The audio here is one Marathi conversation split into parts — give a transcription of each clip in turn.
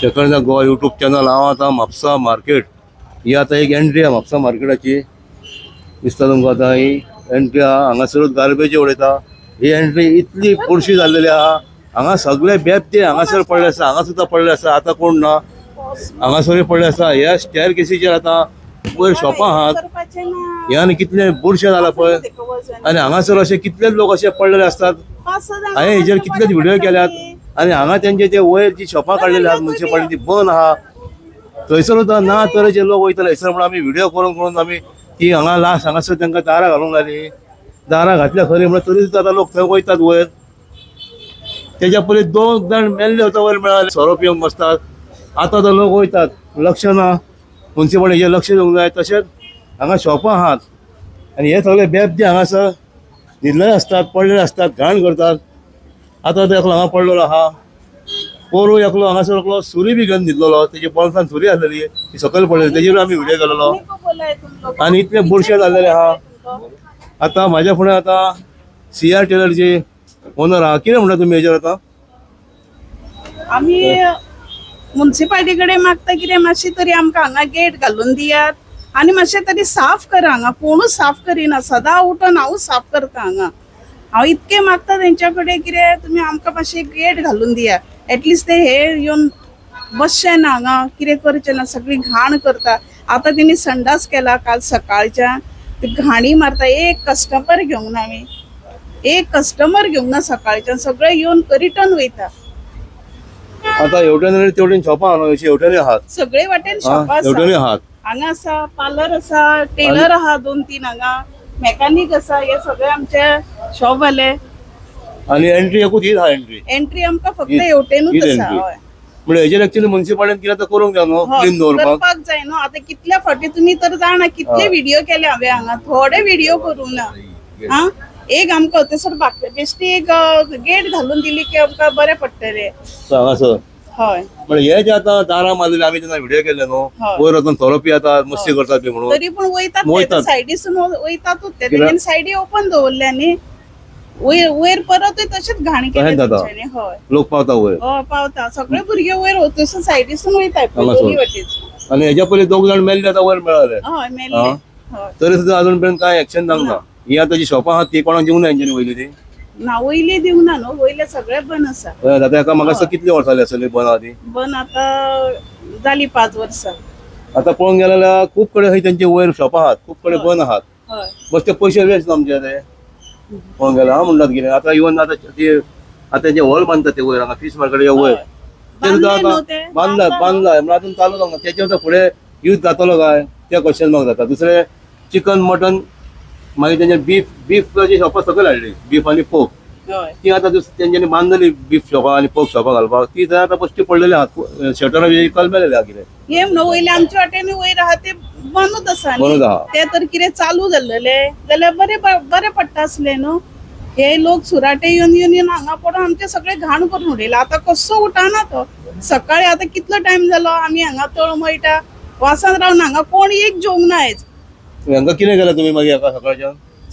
शेखर गोवा यूट्यूब चॅनल हांव आतां म्हापसा मार्केट ही आतां एक एंट्री आहा म्हापसा मार्केटाची दिसता तुमकां आतां ही एंट्री आहा हांगासरूच गार्बेज उडयता ही एंट्री इतली बुरशी जाल्लेली आहा हांगा सगळे बेबते हांगासर पडले आसा हांगा सुद्दां पडले आसा आतां कोण ना हांगासरूय पडले आसा ह्या स्टेअर केसीचेर आतां वयर शॉपां आहात ह्या आनी कितले बुरशे जाला पळय आनी हांगासर अशे कितलेच लोक अशे पडलेले असतात हांवें हेजेर कितलेच व्हिडिओ केल्यात आनी हांगा तेंचे ते वयर जी शॉपां काडलेली आहात म्युनिसिपालिटी बंद आहा थंयसर सुद्दां ना तरेचे लोक वयतले थंयसर म्हणून आमी व्हिडिओ करून करून आमी ती हांगा लास्ट हांगासर तांकां दारां घालूंक लायली दारां घातल्या खरी म्हणून तरी सुद्दां आतां लोक थंय वयतात वयर तेच्या पयलीं 2 जाण मेल्ले वता वयर मेळाले सोरो पिवंक बसतात आतां तो लोक वयतात लक्ष ना म्युनिसिपालिटीचेर लक्ष दिवंक जाय तशेंच हांगा शॉपां आहात आनी हे सगळे बेबदे हांगासर न्हिदलेले असतात पडलेले असतात घाण करतात आतां तो एकलो हांगा पडलेलो आहा पोरू एकलो हांगासर एकलो सुरी बी घेवन न्हिदलेलो तेजे बोल्सान सुरी आसलेली ती सकयल पडलेली तेजेर आमी व्हिडिओ केलेलो आनी इतले बुरशे जाल्लेले आहा आतां म्हाज्या फुडें आतां CR टेलरची ओनर आहा कितें म्हणटा तुमी हेजेर आतां आमी म्युनिसिपालिटी कडेन मागता कितें मातशी तरी आमकां हांगा गेट घालून दियात आनी मातशें तरी साफ करा हांगा कोणूच साफ करिना सदां उठोन हांवूच साफ करता हांगा हांव इतकें मागता तेंच्या कडेन कितें तुमी आमकां मातशें गेट घालून दिया एटलिस्ट ते हे येवन बसचे ना हांगा कितें करचें ना सगळी घाण करता आतां तेणी संडास केला काल सकाळच्या ते घाणी मारता एक कस्टमर घेवंक ना आमी एक कस्टमर घेवंक ना सकाळच्यान सगळे येवन रिटर्न वयता आतां हेवटेन तेवटेन शॉपां आहा न्हू हेवटेनूय आहात सगळे वाटेन शॉपां हेवटेनूय आहात हांगा आसा पार्लर आसा टेलर आहा 2-3 हांगा मेकॅनिक आसा हे सगळे आमचे शॉप वाले आनी एंट्री एकूच हीच आहा एंट्री आमकां फक्त हेवटेनूच आसा हय म्हणजे हेजेर एक्चुअली म्युनिसिपालिटीन कितें तर करूंक जाय न्हू क्लीन दवरपाक करपाक जाय न्हू आतां कितल्या फावटी तुमी तर जाणा कितले व्हिडिओ केले हांवें हांगा थोडे व्हिडिओ करूं ना हा एक आमकां थंयसर बेश्टी एक गेट घालून दिली की आमकां बरें पडटलें हांगासर हय म्हणजे हे जे आतां दारां मारलेले आमी जेन्ना व्हिडिओ केले न्हू वयर वचून सोरो पियेतात मस्ती करतात बी म्हणून तरी पूण वयतात सायडीसून वयतातूच ते तेंच्यानी सायडी ओपन दवरल्या न्ही वयर परतूय तशेंच घाण केली तेंच्यांनी हय लोक पावता वयर हय पावता सगळे भुरगे वयर वचून सायडीसून वयतात दोनी वाटेन आनी हेच्या पयलीं 2 जाण मेल्ले आतां वयर मेळाले हय मेल्ले हय तरी सुद्दां अजून पर्यंत कांय एक्शन जावंक ना ही आतां जी शॉपां आहात ती कोणाक दिवंक ना हेंच्यांनी वयली ती ना वयले दिवंक ना न्हू वयले सगळे बंद आसा आतां हेका म्हाका दिसता कितली वर्सां जाली आसतली बंद आहा ती बंद आतां जाली 5 वर्सां आतां पळोवंक गेलें जाल्यार खूब कडेन खंय तेंचे वयर शॉपां आहात खूब कडेन बंद आहात हय बस ते पयशे वेस्ट आमचे ते पळोवंक गेल्यार हांव म्हणटात कितें आतां इवन आतां ती आतां तेंचे हॉल बांदतात ते वयर हांगा फीश मार्केटाच्या वयर ते सुद्दां आतां बांदलाय म्हण अजून चालू जावंक ना तेचे सुद्दां फुडें यूज जातलो काय ते क्वेश्चन मार्क जाता दुसरें चिकन मटन मागीर तेंचे बीफची शॉपां सकयल हाडली बीफ आनी पोक ती आतां तेंच्यांनी बांदलेली बीफ शॉपां आनी पोक शॉपां घालपाक ती थंय आतां पश्टी पडलेली आहा शटर बी कलमेलेले आहा कितें हे म्हणून वयले आमच्या वाटेन वयर आहा ते बंदूच आसा न्ही. बंदूच आहा. ते तर कितें चालू जाल्लेले जाल्यार बरें पडटा आसले न्हू हे लोक सुराटे येवन हांगा पडून आमचे सगळे घाण करून उडयला आतां कसो उठाना तो सकाळी आतां कितलो टायम जालो आमी हांगा तळमळटा वासान रावन हांगा कोण एक जेवंक ना आयज हांकां कितें केलें तुमी मागीर हाका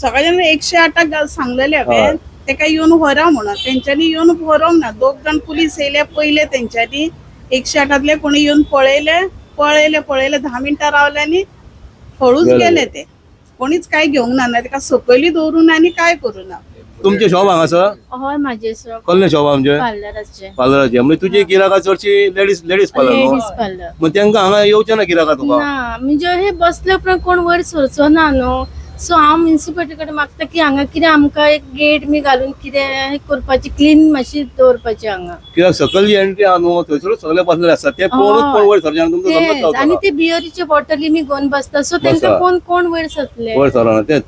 सकाळच्यान 108 सांगलेले हांवें तेका येवन व्हरा म्हणून तेंच्यांनी येवन व्हरोंक ना 2 जाण पुलीस येयले पयले तेंच्यांनी 108तले कोणी येवन पळयले 10 मिनटां रावले आनी हळूच गेले ते कोणीच काय घेवंक ना तेका सकयली दवरूं ना आनी काय करूं ना तुमचे शॉप हांगासर हय माझे कसले शॉप आमचे पार्लराचे म्हणजे तुजी गिरायकां चडशी लेडीज पार्लर न्हू मग तांकां हांगा येवचें ना गिरायकां तुका ना म्हणजे हे बसले उपरांत कोण वयर सरचो ना न्हू सो हांव म्युनिसिपालिटी कडेन मागता की हांगा कितें आमकां एक गेट बी घालून कितें हे करपाची क्लीन मातशी दवरपाची हांगा कित्याक सकयल जी एंट्री आहा न्हू थंयसरूच सगळे बसलेले आसतात ते पळोवनूच कोण वयर सरचे तुमकां गंमत जावता आनी ते बियरीचे बॉटली मी घेवन बसता सो तांकां कोण वयर सरतले वयर सरना तेच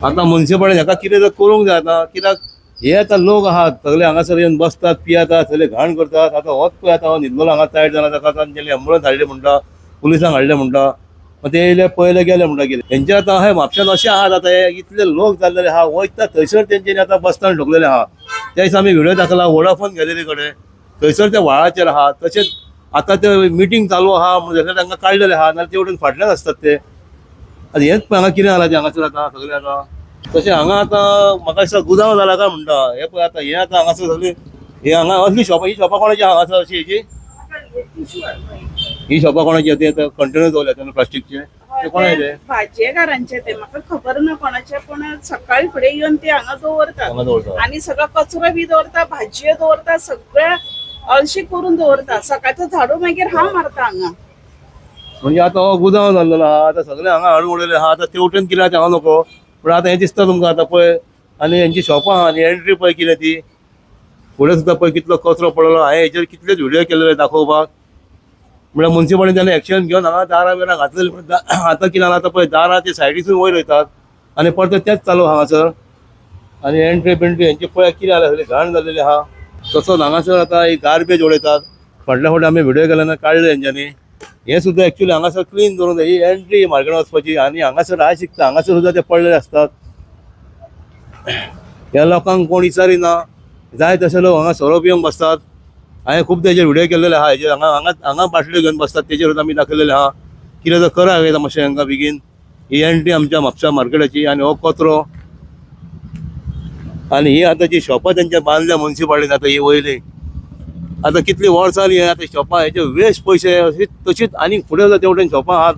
आतां म्युनिसिपालिटी हाका कितें तर करूंक जाय आतां कित्याक हे आतां लोक आहात सगळे हांगासर येवन बसतात पियेतात सगळे घाण करतात आतां होच पळय आतां न्हिदलो हांगा टायट जाला ताका तांच्यांनी एम्बुलन्स हाडले म्हणटा पुलिसांक हाडले म्हणटा मग ते येयले पळयले गेले म्हणटा कितें तेंचे आतां हय म्हापशान अशें आहात आतां हे इतले लोक जाल्लेले आहा वयता थंयसर तेंच्यांनी आतां बसतान ठोकलेले आहा त्या दिसा आमी व्हिडिओ दाखयला वोडाफोन गॅलरी कडेन थंयसर त्या व्हाळाचेर आहा तशेंच आतां ते मिटींग चालू आहा म्हणून तांकां काडलेले आहा नाल्यार ते वटेन फाटल्यान आसतात ते आतां हेच पळय हांगा कितें जालां हांगासर आतां सगळें आतां तशें हांगा आतां म्हाका दिसता गुदांव जाला काय म्हणटा हे पळय आतां हे आतां हांगासर सगळीं हे हांगा असली शॉपां ही शॉपां कोणाची हांगासर अशी हेची ही शॉपां कोणाची ते कंटेनर दवरल्या तेन्ना प्लास्टिकचे ते कोणाचे भाजयेकारांचे ते म्हाका खबर ना कोणाचे, पण सकाळी फुडें येवन ते हांगा दवरतात हांगा दवरतात. आणि सगळो कचरो बी दवरता, भाजयो दवरता, सगळ्या अळशी करून दवरता. सकाळचो झाडू मागीर हांव मारता हांगा. म्हणजे आता हो गुदांव जाल्लो आहा, आता सगळे हांगा हाडून उडयले आहा. आता तेवटेन कितें आहा ते हांव नको, पण आता हे दिसता तुमकां आता पळय. आनी हेंची शॉपां आहा आनी एंट्री पळय कितें ती फुडें सुद्दां पळय कितलो कचरो पडलो. हांवें हेचेर कितलेच व्हिडिओ केलेले दाखोवपाक, म्हळ्यार मुन्सिपालिटीन जाल्यार एक्शन घेवन हांगा दारां बिरां घातलेली. पण आतां कितें जालां, आतां पळय दारां ते सायडीसून वयर वयतात आनी परत तेच चालू हांगासर. आनी एंट्री बिंट्री हेंची पळय कितें जालें, सगळी घाण जाल्लेली आहा. तसोच हांगासर आतां ही गार्बेज उडयतात. फाटल्या फावटी आमी व्हिडिओ केल्यान काडले हेंच्यांनी. हे सुद्दां एक्चुअली हांगासर क्लीन करून जाय. ही एंट्री मार्केटान वचपाची आनी हांगासर हांव शिकता हांगासर सुद्दां ते पडलेले आसतात. ह्या लोकांक कोण विचारिना, जाय तशे लोक हांगा सोरो पिवंक बसतात. हांवें खूब तेजेर व्हिडिओ केल्लेले आहा. हेजेर हांगा बाटल्यो घेवन बसतात, तेजेर सुद्दां आमी दाखयलेले आहा. कितें तर करा येता मातशें हांकां बेगीन. ही एंट्री आमच्या म्हापसा मार्केटाची आनी हो कचरो आनी ही आतां जी शॉपां तेंच्या बांदल्या मुन्सिपालिटीन आतां ही वयली. आतां कितली वर्सां जालीं आतां शॉपां हेचे वेस्ट पयशे अशीच तशीच आनी फुडें सुद्दां तेवटेन शॉपां आहात.